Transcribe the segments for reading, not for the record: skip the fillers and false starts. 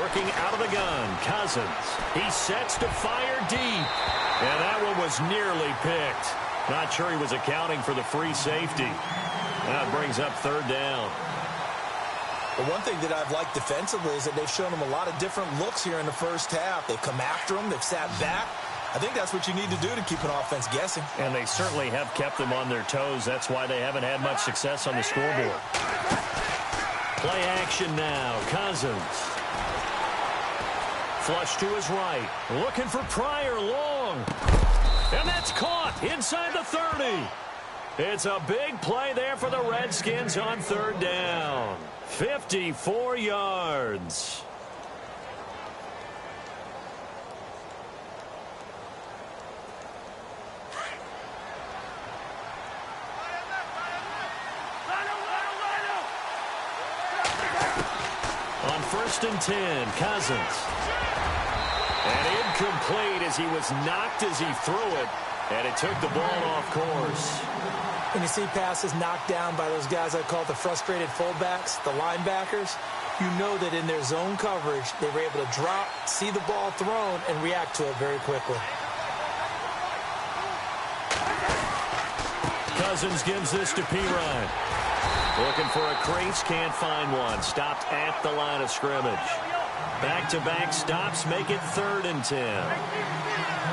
Working out of the gun, Cousins. He sets to fire deep. And that one was nearly picked. Not sure he was accounting for the free safety. That brings up third down. Well, one thing that I've liked defensively is that they've shown him a lot of different looks here in the first half. They've come after him. They've sat back. I think that's what you need to do to keep an offense guessing. And they certainly have kept them on their toes. That's why they haven't had much success on the scoreboard. Play action now. Cousins. Flush to his right. Looking for Pryor long. And that's caught inside the 30. It's a big play there for the Redskins on third down. 54 yards. On 1st and 10, Cousins. And incomplete as he was knocked as he threw it. And it took the ball off course. When you see passes knocked down by those guys I call the frustrated fullbacks, the linebackers, you know that in their zone coverage, they were able to drop, see the ball thrown, and react to it very quickly. Cousins gives this to Pirine. Looking for a crease, can't find one. Stopped at the line of scrimmage. Back-to-back stops make it 3rd and 10.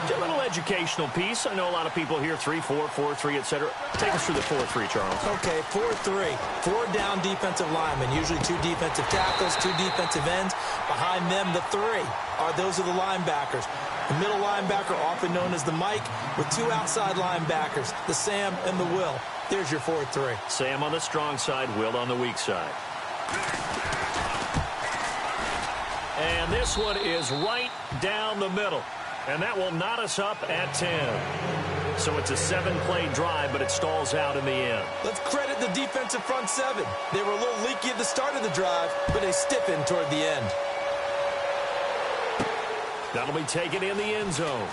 A little educational piece. I know a lot of people hear 3-4, 4-3, etc. Take us through the 4-3, Charles. Okay, 4-3. 4 down defensive linemen, usually 2 defensive tackles, 2 defensive ends. Behind them, the 3 those are the linebackers. The middle linebacker, often known as the Mike, with 2 outside linebackers, the Sam and the Will. There's your 4-3. Sam on the strong side, Will on the weak side. And this one is right down the middle. And that will knot us up at 10. So it's a 7-play drive, but it stalls out in the end. Let's credit the defensive front 7. They were a little leaky at the start of the drive, but they stiffened toward the end. That'll be taken in the end zone.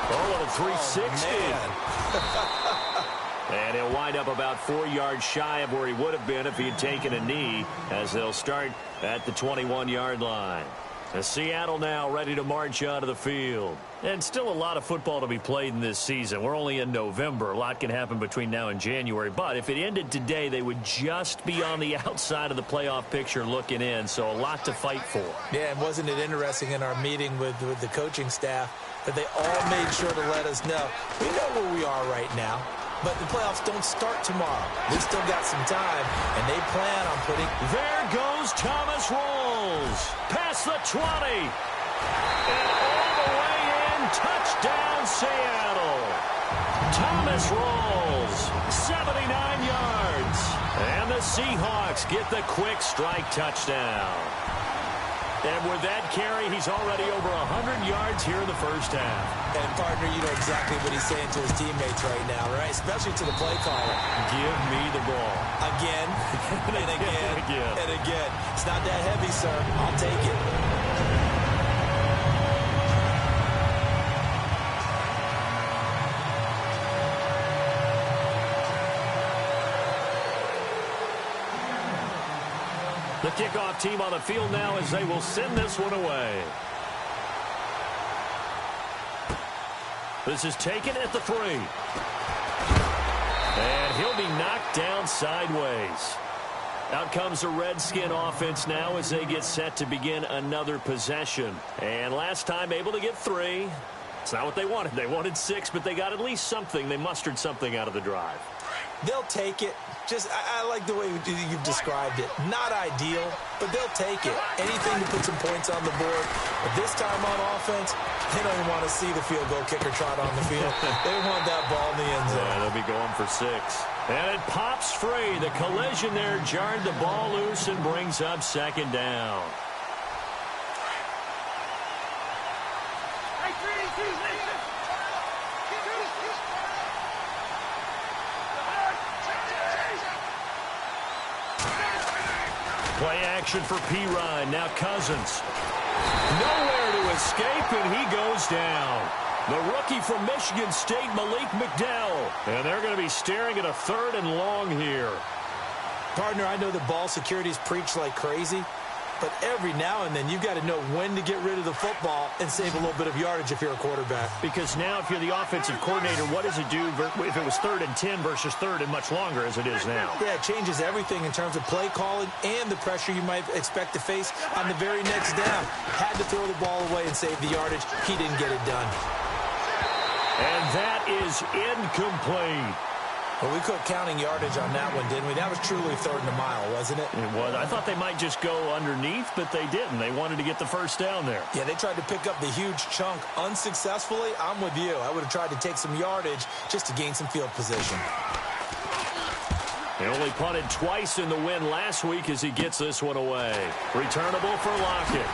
Oh, little 360. And he'll wind up about 4 yards shy of where he would have been if he had taken a knee, as they'll start at the 21-yard line. Seattle now ready to march out of the field. And still a lot of football to be played in this season. We're only in November. A lot can happen between now and January. But if it ended today, they would just be on the outside of the playoff picture looking in. So a lot to fight for. Yeah, and wasn't it interesting in our meeting with the coaching staff that they all made sure to let us know, we know where we are right now. But the playoffs don't start tomorrow. They still got some time, and they plan on putting... There goes Thomas Rolls. Past the 20. And all the way in. Touchdown, Seattle. Thomas Rolls. 79 yards. And the Seahawks get the quick strike touchdown. And with that carry, he's already over 100 yards here in the first half. And, partner, you know exactly what he's saying to his teammates right now, right? Especially to the play caller. Give me the ball. Again, and again, again. and again. It's not that heavy, sir. I'll take it. The kickoff team on the field now as they will send this one away. This is taken at the 3. And he'll be knocked down sideways. Out comes the Redskin offense now as they get set to begin another possession. And last time able to get 3. It's not what they wanted. They wanted 6, but they got at least something. They mustered something out of the drive. They'll take it. Just, I like the way you've described it. Not ideal, but they'll take it. Anything to put some points on the board. But this time on offense, they don't even want to see the field goal kicker trot on the field. They want that ball in the end zone. Yeah, they'll be going for 6. And it pops free. The collision there jarred the ball loose and brings up 2nd down. Play action for Pirine. Now Cousins. Nowhere to escape, and he goes down. The rookie from Michigan State, Malik McDowell. And they're going to be staring at a 3rd and long here. Partner, I know that ball security's preached like crazy, But every now and then, you've got to know when to get rid of the football and save a little bit of yardage if you're a quarterback. Because now if you're the offensive coordinator, what does it do if it was 3rd and 10 versus 3rd and much longer as it is now? Yeah, it changes everything in terms of play calling and the pressure you might expect to face on the very next down. Had to throw the ball away and save the yardage. He didn't get it done. And that is incomplete. Well, we quit counting yardage on that one, didn't we? That was truly 3rd and a mile, wasn't it? It was. I thought they might just go underneath, but they didn't. They wanted to get the first down there. Yeah, they tried to pick up the huge chunk unsuccessfully. I'm with you. I would have tried to take some yardage just to gain some field position. He only punted twice in the win last week as he gets this one away. Returnable for Lockett.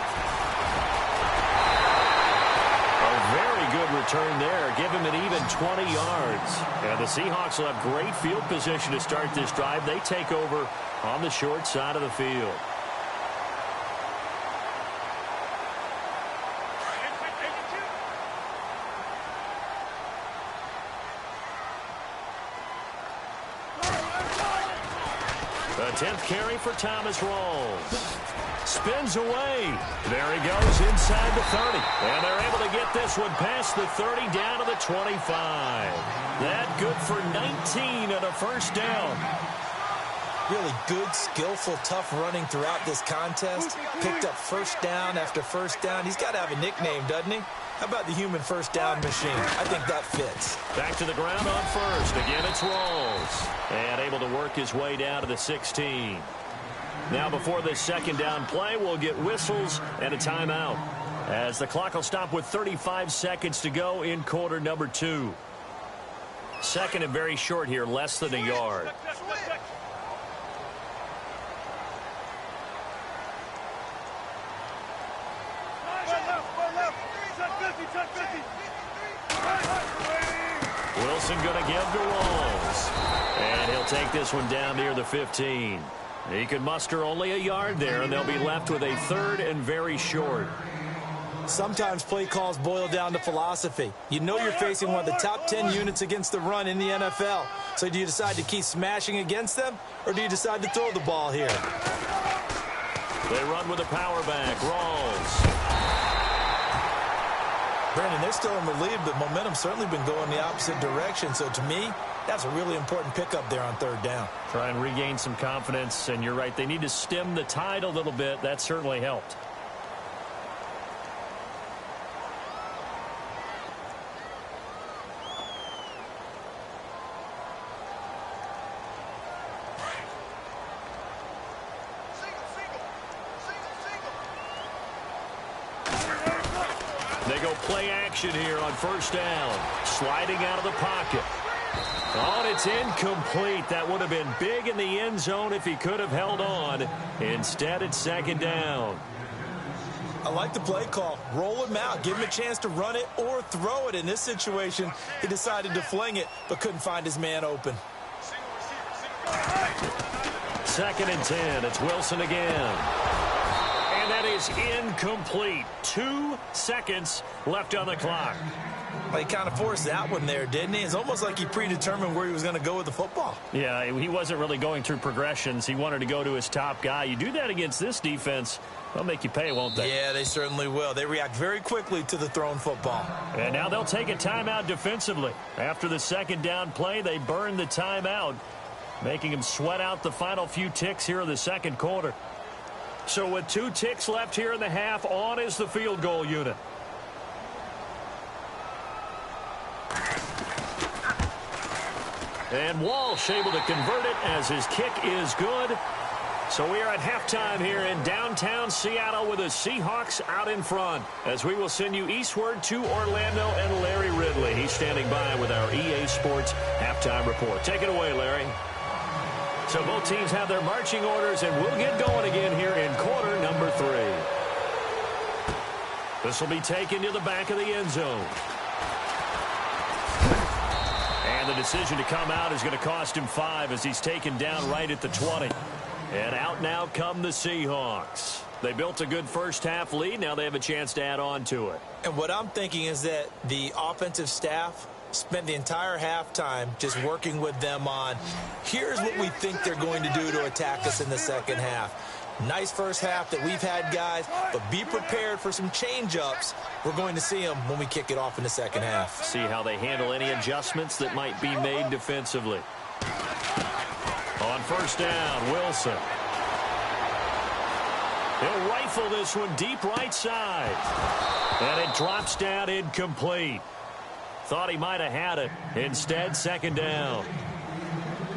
Very good return there. Give him an even 20 yards. And the Seahawks will have great field position to start this drive. They take over on the short side of the field. The 10th carry for Thomas Rawls. Spins away. There he goes inside the 30. And they're able to get this one past the 30 down to the 25. That good for 19 and a first down. Really good, skillful, tough running throughout this contest. Picked up first down after first down. He's got to have a nickname, doesn't he? How about the human first down machine? I think that fits. Back to the ground on first. Again, it's Rawls. And able to work his way down to the 16. Now, before this second down play, we'll get whistles and a timeout, as the clock will stop with 35 seconds to go in quarter number 2. Second and very short here, less than a yard. Wilson going to give to Rawls. And he'll take this one down near the 15. He can muster only a yard there, and they'll be left with a 3rd and very short. Sometimes play calls boil down to philosophy. You know you're facing one of the top 10 units against the run in the NFL. So do you decide to keep smashing against them, or do you decide to throw the ball here? They run with a power back. Rawls. Brandon, they're still in the lead, but momentum's certainly been going the opposite direction. So to me, that's a really important pickup there on 3rd down. Try and regain some confidence, and you're right. They need to stem the tide a little bit. That certainly helped. They go play action here on first down. Sliding out of the pocket. Oh, and it's incomplete. That would have been big in the end zone if he could have held on. Instead, it's second down. I like the play call. Roll him out. Give him a chance to run it or throw it. In this situation, he decided to fling it, but couldn't find his man open. Second and 10. It's Wilson again. And that is incomplete. 2 seconds left on the clock. Well, he kind of forced that one there, didn't he? It's almost like he predetermined where he was going to go with the football. Yeah, he wasn't really going through progressions. He wanted to go to his top guy. You do that against this defense, they'll make you pay, won't they? Yeah, they certainly will. They react very quickly to the thrown football. And now they'll take a timeout defensively. After the second down play, they burn the timeout, making him sweat out the final few ticks here in the second quarter. So with 2 ticks left here in the half, on is the field goal unit. And Walsh able to convert it as his kick is good. So we are at halftime here in downtown Seattle with the Seahawks out in front, as we will send you eastward to Orlando and Larry Ridley. He's standing by with our EA Sports halftime report. Take it away, Larry. So both teams have their marching orders, and we'll get going again here in quarter number 3. This will be taken to the back of the end zone. And the decision to come out is going to cost him 5 as he's taken down right at the 20. And out now come the Seahawks. They built a good first half lead. Now they have a chance to add on to it. And what I'm thinking is that the offensive staff spent the entire halftime just working with them on, here's what we think they're going to do to attack us in the second half. Nice first half that we've had, guys, but be prepared for some change-ups. We're going to see them when we kick it off in the second half. See how they handle any adjustments that might be made defensively. On first down, Wilson. He'll rifle this one deep right side. And it drops down incomplete. Thought he might have had it. Instead, second down.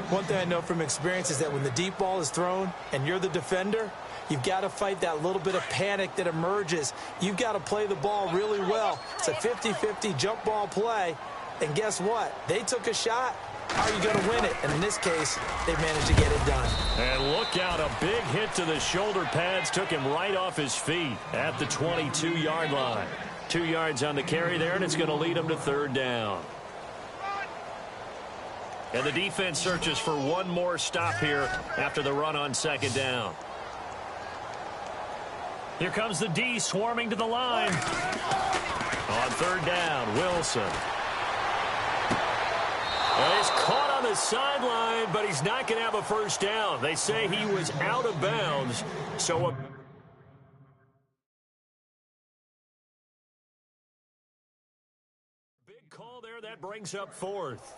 One thing I know from experience is that when the deep ball is thrown and you're the defender, you've got to fight that little bit of panic that emerges. You've got to play the ball really well. It's a 50-50 jump ball play. And guess what? They took a shot. How are you going to win it? And in this case, they managed to get it done. And look out, a big hit to the shoulder pads took him right off his feet at the 22-yard line. 2 yards on the carry there, and it's going to lead him to third down. And the defense searches for one more stop here after the run on second down. Here comes the D swarming to the line. On third down, Wilson. Well, he's caught on the sideline, but he's not going to have a first down. They say he was out of bounds, so a big call there. That brings up fourth.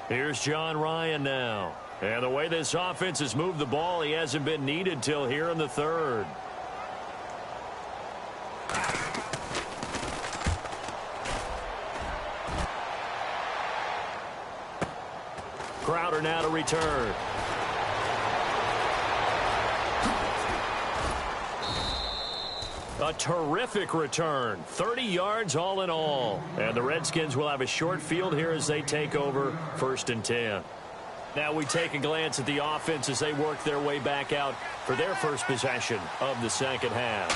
Here's John Ryan now. And the way this offense has moved the ball, he hasn't been needed till here in the third. Crowder now to return. A terrific return. 30 yards all in all. And the Redskins will have a short field here as they take over 1st and 10. Now we take a glance at the offense as they work their way back out for their first possession of the second half.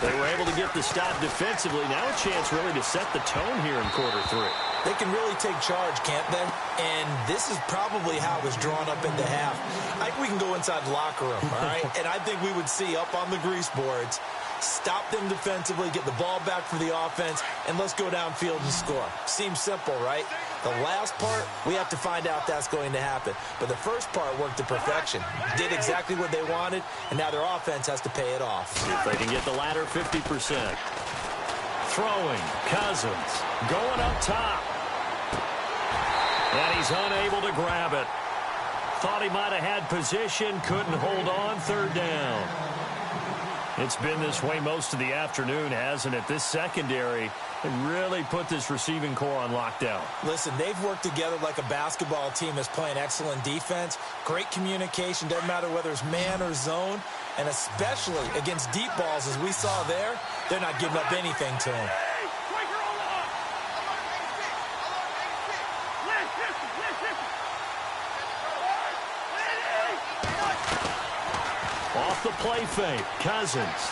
They were able to get the stop defensively. Now a chance really to set the tone here in quarter 3. They can really take charge, can't they? And this is probably how it was drawn up in the half. I think we can go inside the locker room, all right? And I think we would see up on the grease boards, stop them defensively, get the ball back for the offense, and let's go downfield and score. Seems simple, right? The last part, we have to find out if that's going to happen. But the first part worked to perfection. Did exactly what they wanted, and now their offense has to pay it off. See if they can get the latter 50%. Throwing, Cousins, going up top. And he's unable to grab it. Thought he might have had position, couldn't hold on, third down. It's been this way most of the afternoon, hasn't it? This secondary really put this receiving core on lockdown. Listen, they've worked together like a basketball team that's playing excellent defense. Great communication, doesn't matter whether it's man or zone. And especially against deep balls, as we saw there, they're not giving up anything to him. Off the play fake, Cousins.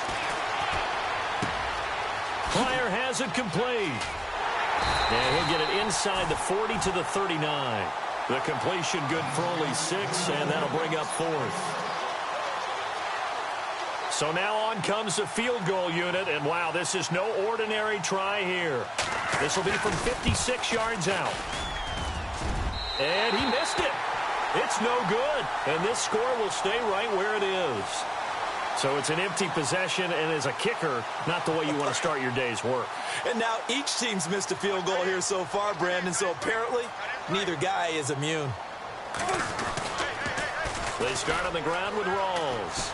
Pryor has it complete. And he'll get it inside the 40 to the 39. The completion good for only 6, and that'll bring up 4th. So now on comes the field goal unit, and wow, this is no ordinary try here. This will be from 56 yards out. And he missed it. It's no good, and this score will stay right where it is. So it's an empty possession, and as a kicker, not the way you want to start your day's work. And now each team's missed a field goal here so far, Brandon, so apparently neither guy is immune. They start on the ground with Rawls.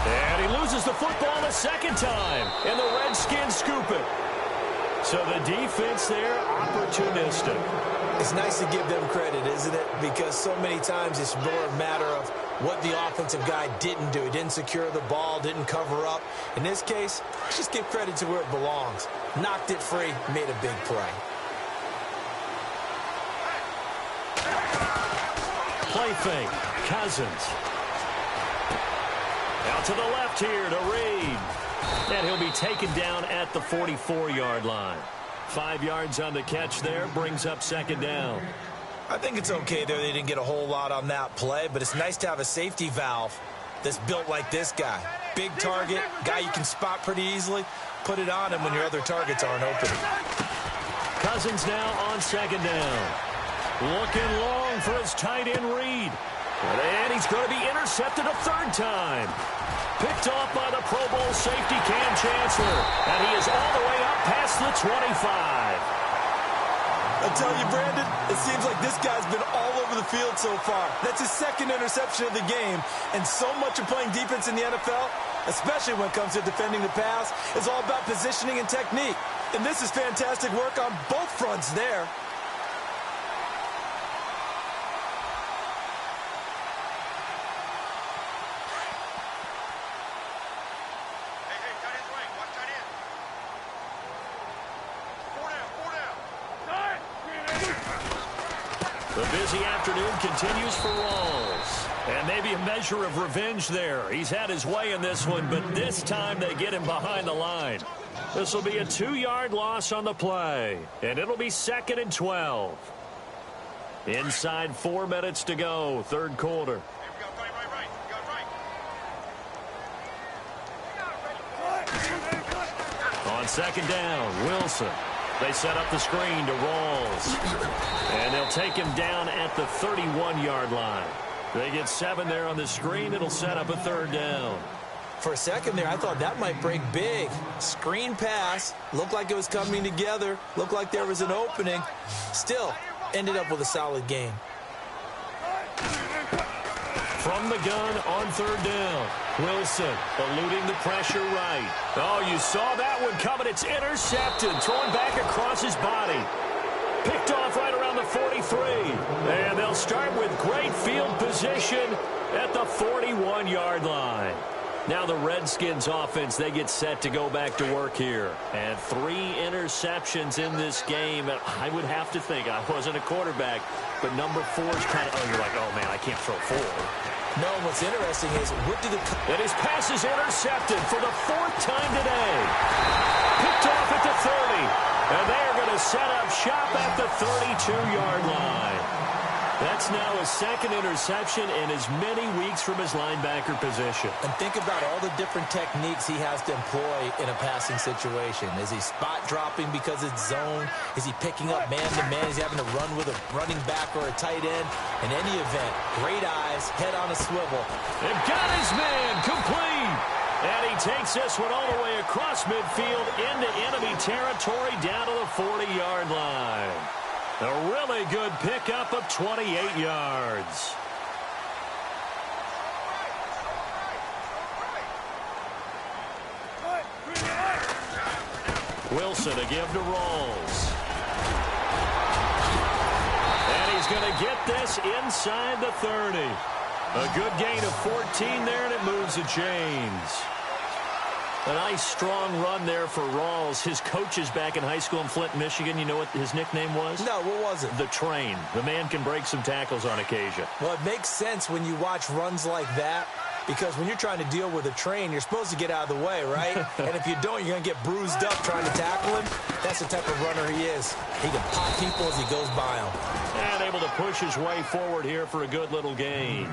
And he loses the football a second time, and the Redskins scoop it. So the defense there, opportunistic. It's nice to give them credit, isn't it? Because so many times it's more a matter of what the offensive guy didn't do. He didn't secure the ball, didn't cover up. In this case, just give credit to where it belongs. Knocked it free, made a big play. Play fake, Cousins. Out to the left here to Reed. And he'll be taken down at the 44-yard line. 5 yards on the catch there, brings up second down. I think it's okay there. They didn't get a whole lot on that play, but it's nice to have a safety valve that's built like this guy. Big target, guy you can spot pretty easily. Put it on him when your other targets aren't open. Cousins now on second down. Looking long for his tight end read. And he's going to be intercepted a third time. Picked off by the Pro Bowl safety Cam Chancellor. And he is all the way up past the 25. I tell you, Brandon, it seems like this guy's been all over the field so far. That's his second interception of the game. And so much of playing defense in the NFL, especially when it comes to defending the pass, is all about positioning and technique. And this is fantastic work on both fronts there. The busy afternoon continues for Rawls. And maybe a measure of revenge there. He's had his way in this one, but this time they get him behind the line. This will be a 2-yard loss on the play. And it'll be 2nd and 12. Inside 4 minutes to go, third quarter. On second down, Wilson. They set up the screen to Rawls. And they'll take him down at the 31-yard line. They get 7 there on the screen. It'll set up a third down. For a second there, I thought that might break big. Screen pass. Looked like it was coming together. Looked like there was an opening. Still, ended up with a solid game. From the gun on third down. Wilson eluding the pressure right. Oh, you saw that one coming. It's intercepted. Thrown back across his body. Picked off right around the 43. And they'll start with great field position at the 41-yard line. Now the Redskins offense, they get set to go back to work here. And 3 interceptions in this game. I would have to think, I wasn't a quarterback, but number 4 is kind of, you're like, oh man, I can't throw 4. No, what's interesting is, what did and his pass is intercepted for the 4th time today. Picked off at the 30. And they're going to set up shop at the 32-yard line. That's now his 2nd interception in as many weeks from his linebacker position. And think about all the different techniques he has to employ in a passing situation. Is he spot dropping because it's zone? Is he picking up man-to-man? Is he having to run with a running back or a tight end? In any event, great eyes, head on a swivel. And got his man complete. And he takes this one all the way across midfield into enemy territory down to the 40-yard line. A really good pickup of 28 yards. Wilson to give to Rawls. And he's going to get this inside the 30. A good gain of 14 there, and it moves the chains. A nice, strong run there for Rawls. His coaches back in high school in Flint, Michigan, you know what his nickname was? No, what was it? The Train. The man can break some tackles on occasion. Well, it makes sense when you watch runs like that, because when you're trying to deal with a train, you're supposed to get out of the way, right? And if you don't, you're going to get bruised up trying to tackle him. That's the type of runner he is. He can pop people as he goes by them. And able to push his way forward here for a good little gain.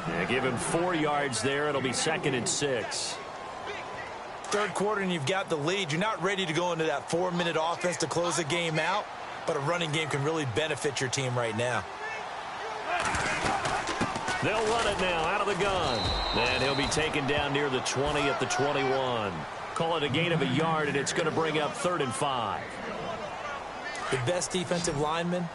Yeah, give him 4 yards there. It'll be 2nd and 6. Third quarter and you've got the lead. You're not ready to go into that 4-minute offense to close the game out, but a running game can really benefit your team right now. They'll run it now out of the gun. And he'll be taken down near the 20 at the 21. Call it a gain of a yard, and it's going to bring up 3rd and 5. The best defensive linemen,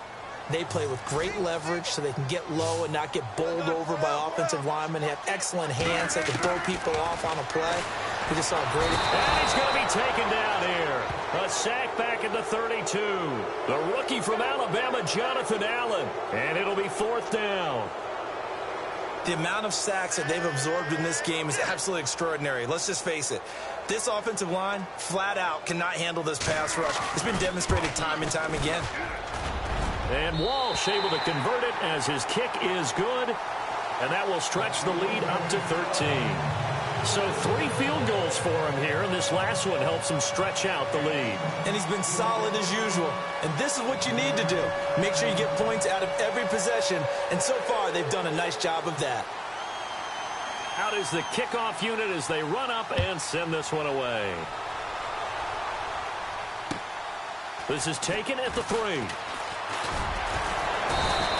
they play with great leverage so they can get low and not get bowled over by offensive linemen. They have excellent hands. They can throw people off on a play. We just saw a great... And he's going to be taken down here. A sack back at the 32. The rookie from Alabama, Jonathan Allen. And it'll be 4th down. The amount of sacks that they've absorbed in this game is absolutely extraordinary. Let's just face it. This offensive line, flat out, cannot handle this pass rush. It's been demonstrated time and time again. And Walsh able to convert it as his kick is good. And that will stretch the lead up to 13. So 3 field goals for him here, and this last one helps him stretch out the lead. And he's been solid as usual. And this is what you need to do. Make sure you get points out of every possession. And so far, they've done a nice job of that. Out is the kickoff unit as they run up and send this one away. This is taken at the 3.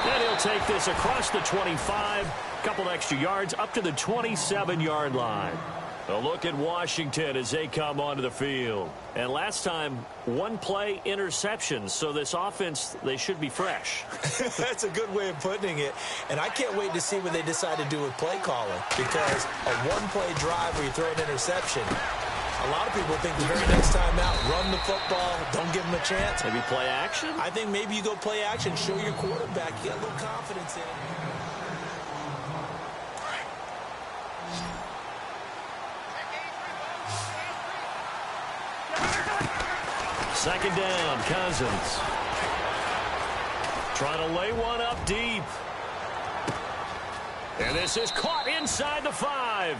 And he'll take this across the 25, a couple extra yards, up to the 27-yard line. A look at Washington as they come onto the field. And last time, one play interception. So this offense, they should be fresh. That's a good way of putting it. And I can't wait to see what they decide to do with play calling. Because a one-play drive where you throw an interception, a lot of people think the very next time out, run the football, don't give them a chance. Maybe play action? I think maybe you go play action, show your quarterback. You got a little confidence in it. Second down, Cousins. Trying to lay one up deep. And this is caught inside the 5.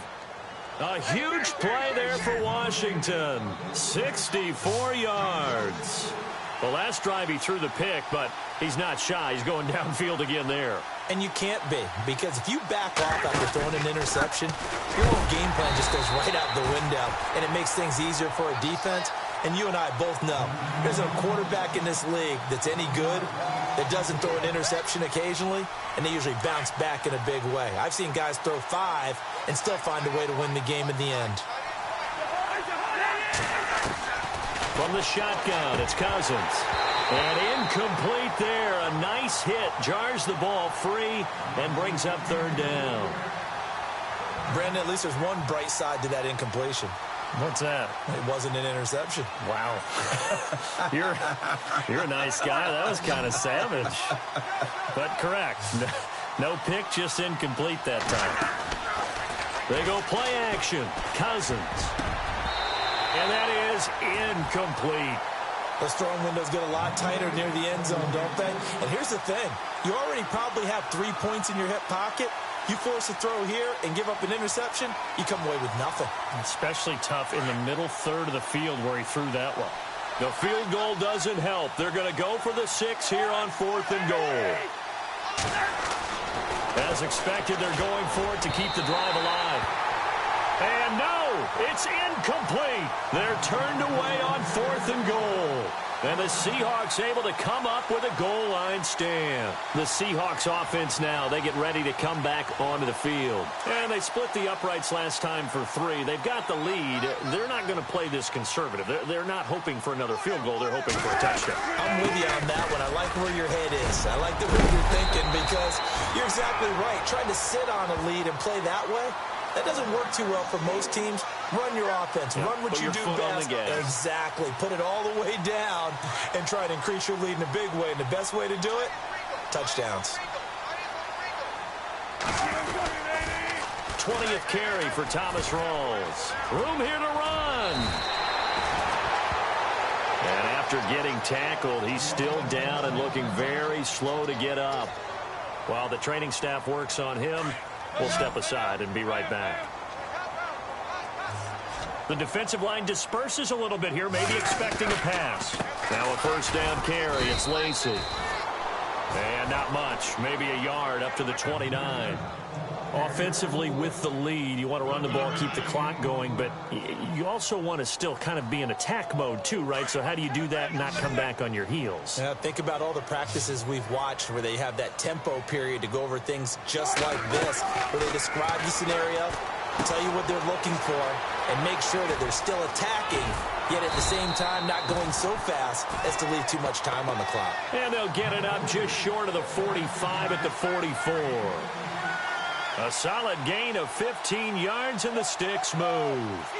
A huge play there for Washington. 64 yards. The last drive he threw the pick, but he's not shy. He's going downfield again there. And you can't be, because if you back off after throwing an interception, your whole game plan just goes right out the window, and it makes things easier for a defense. And you and I both know there's a quarterback in this league that's any good that doesn't throw an interception occasionally, and they usually bounce back in a big way. I've seen guys throw 5 and still find a way to win the game in the end. From the shotgun, it's Cousins. And incomplete there. A nice hit. Jars the ball free and brings up third down. Brandon, at least there's one bright side to that incompletion. What's that? It wasn't an interception. Wow. You're a nice guy. That was kind of savage. But correct. No pick, just incomplete that time. They go play action. Cousins. And that is incomplete. Those throwing windows get a lot tighter near the end zone, don't they? And here's the thing. You already probably have 3 points in your hip pocket. You force a throw here and give up an interception, you come away with nothing. Especially tough in the middle third of the field where he threw that one. The field goal doesn't help. They're going to go for the 6 here on 4th and goal. As expected, they're going for it to keep the drive alive. And no, it's incomplete. They're turned away on 4th and goal. And the Seahawks able to come up with a goal line stand. The Seahawks offense now, they get ready to come back onto the field. And they split the uprights last time for 3. They've got the lead. They're not going to play this conservative. They're not hoping for another field goal. They're hoping for a touchdown. I'm with you on that one. I like where your head is. I like the way you're thinking because you're exactly right. Trying to sit on a lead and play that way, that doesn't work too well for most teams. Run your offense. Yeah, run what you do best. Exactly. Put it all the way down and try to increase your lead in a big way. And the best way to do it, touchdowns. 20th carry for Thomas Rawls. Room here to run. And after getting tackled, he's still down and looking very slow to get up. While the training staff works on him, we'll step aside and be right back. The defensive line disperses a little bit here, maybe expecting a pass. Now a first down carry. It's Lacey. And not much, maybe a yard up to the 29. Offensively with the lead, you want to run the ball, keep the clock going, but you also want to still kind of be in attack mode too, right? So how do you do that and not come back on your heels? Yeah, think about all the practices we've watched where they have that tempo period to go over things just like this, where they describe the scenario, tell you what they're looking for, and make sure that they're still attacking, yet at the same time not going so fast as to leave too much time on the clock. And they'll get it up just short of the 45 at the 44. A solid gain of 15 yards, and the sticks move.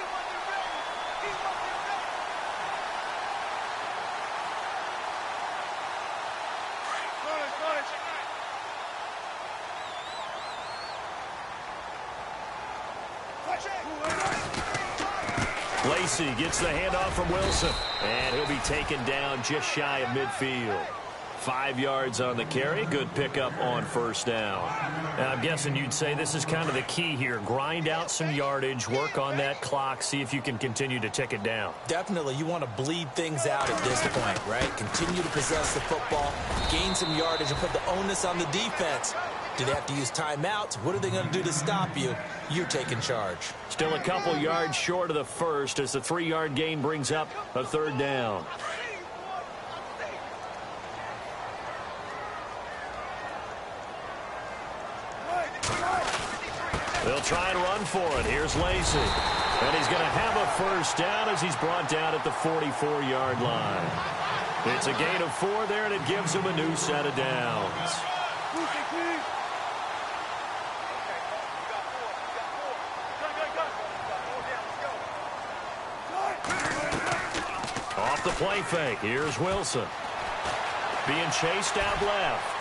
Lacey gets the handoff from Wilson, and he'll be taken down just shy of midfield. 5 yards on the carry. Good pickup on first down. Now, I'm guessing you'd say this is kind of the key here. Grind out some yardage, work on that clock, see if you can continue to tick it down. Definitely. You want to bleed things out at this point, right? Continue to possess the football, gain some yardage, and put the onus on the defense. Do they have to use timeouts? What are they going to do to stop you? You're taking charge. Still a couple yards short of the first as the 3-yard gain brings up a third down. They'll try and run for it. Here's Lacey. And he's going to have a first down as he's brought down at the 44-yard line. It's a gain of 4 there, and it gives him a new set of downs. Off the play fake. Here's Wilson. Being chased out left.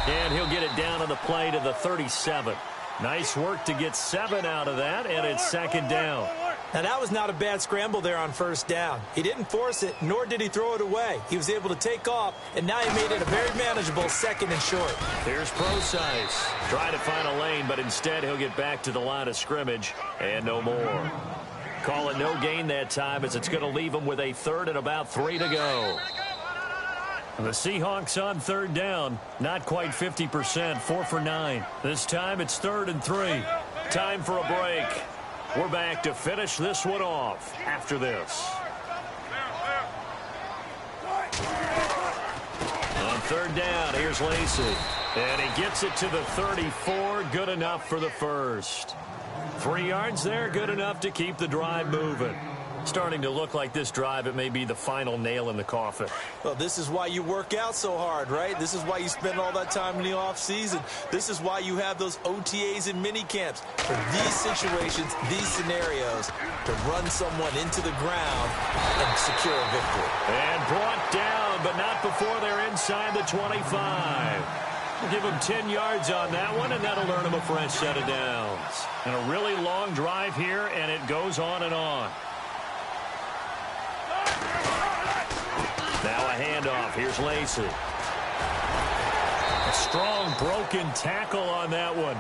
And he'll get it down on the play to the 37. Nice work to get 7 out of that, and it's second down. Now, that was not a bad scramble there on first down. He didn't force it, nor did he throw it away. He was able to take off, and now he made it a very manageable second and short. Here's Procise. Trying to find a lane, but instead he'll get back to the line of scrimmage, and no more. Call it no gain that time, as it's going to leave him with a third and about 3 to go. The Seahawks on third down, not quite 50%, 4 for 9. This time it's 3rd and 3. Time for a break. We're back to finish this one off after this. On third down, here's Lacey. And he gets it to the 34, good enough for the first. 3 yards there, good enough to keep the drive moving. Starting to look like this drive, it may be the final nail in the coffin. Well, this is why you work out so hard, right? This is why you spend all that time in the offseason. This is why you have those OTAs and mini camps. For these situations, these scenarios, to run someone into the ground and secure a victory. And brought down, but not before they're inside the 25. We'll give him 10 yards on that one, and that'll earn him a fresh set of downs. And a really long drive here, and it goes on and on. Now a handoff. Here's Lacey. A strong broken tackle on that one.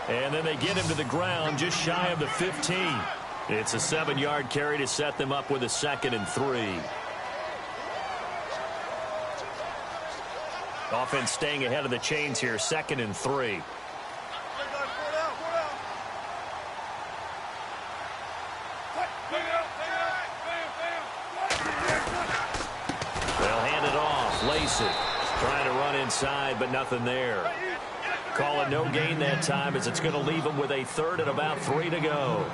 And then they get him to the ground just shy of the 15. It's a 7-yard carry to set them up with a 2nd and 3. Offense staying ahead of the chains here, 2nd and 3. Lacey trying to run inside, but nothing there. Call it no gain that time, as it's going to leave him with a 3rd and about 3 to go.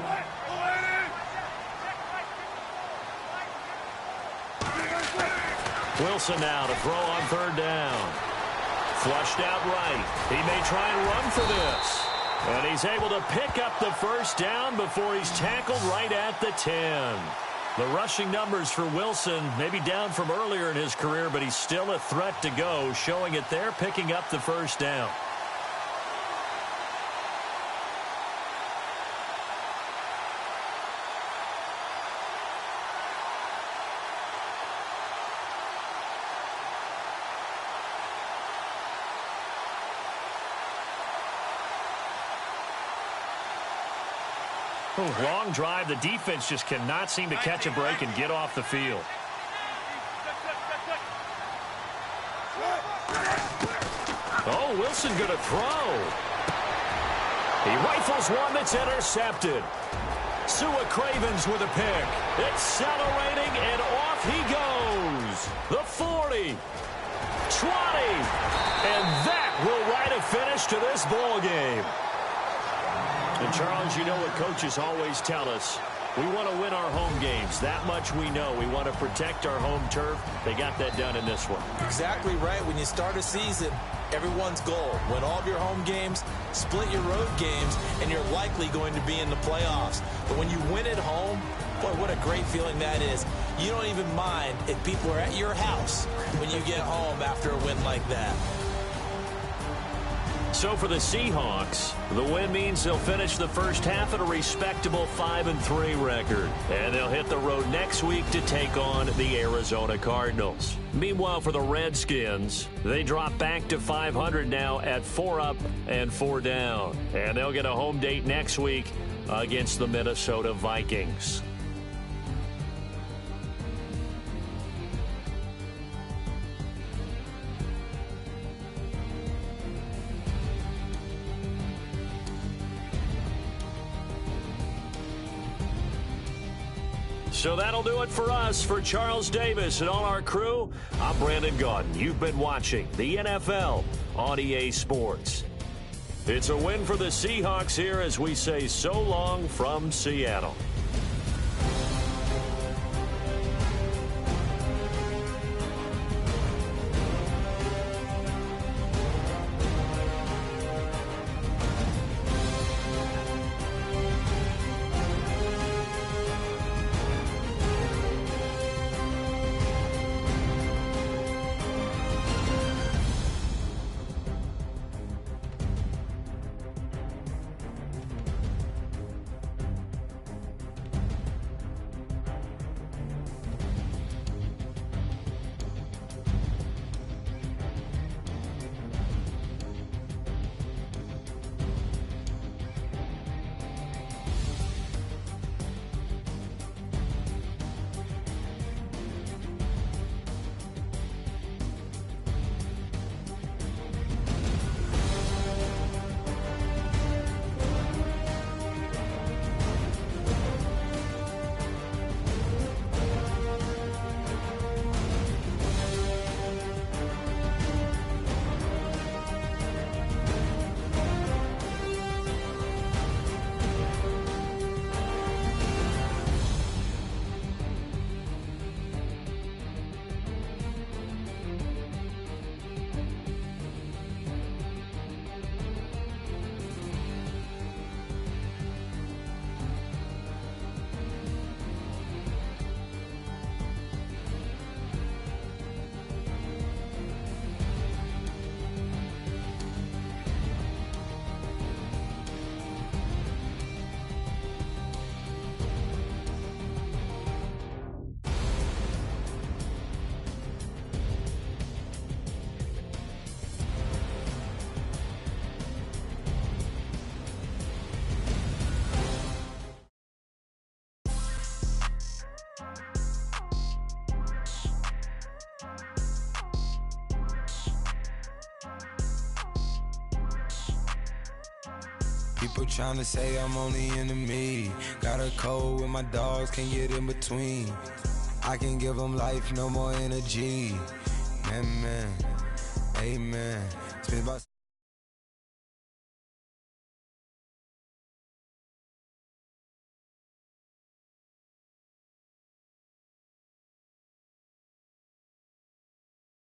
Wilson now to throw on third down. Flushed out right. He may try and run for this. And he's able to pick up the first down before he's tackled right at the 10. The rushing numbers for Wilson maybe down from earlier in his career, but he's still a threat to go, showing it there, picking up the first down. Long drive. The defense just cannot seem to catch a break and get off the field. Oh, Wilson going to throw. He rifles one that's intercepted. Sua Cravens with a pick. Accelerating, and off he goes. The 40. 20. And that will write a finish to this ball game. And, Charles, you know what coaches always tell us. We want to win our home games. That much we know. We want to protect our home turf. They got that done in this one. Exactly right. When you start a season, everyone's goal: win all of your home games, split your road games, and you're likely going to be in the playoffs. But when you win at home, boy, what a great feeling that is. You don't even mind if people are at your house when you get home after a win like that. So for the Seahawks, the win means they'll finish the first half at a respectable 5-3 record. And they'll hit the road next week to take on the Arizona Cardinals. Meanwhile, for the Redskins, they drop back to 500 now at 4 up and 4 down. And they'll get a home date next week against the Minnesota Vikings. So that'll do it for us. For Charles Davis and all our crew, I'm Brandon Gaudin. You've been watching the NFL on EA Sports. It's a win for the Seahawks here as we say so long from Seattle. People tryna say I'm only enemy. Got a code with my dogs, can't get in between. I can give them life, no more energy. Man, amen. It's been about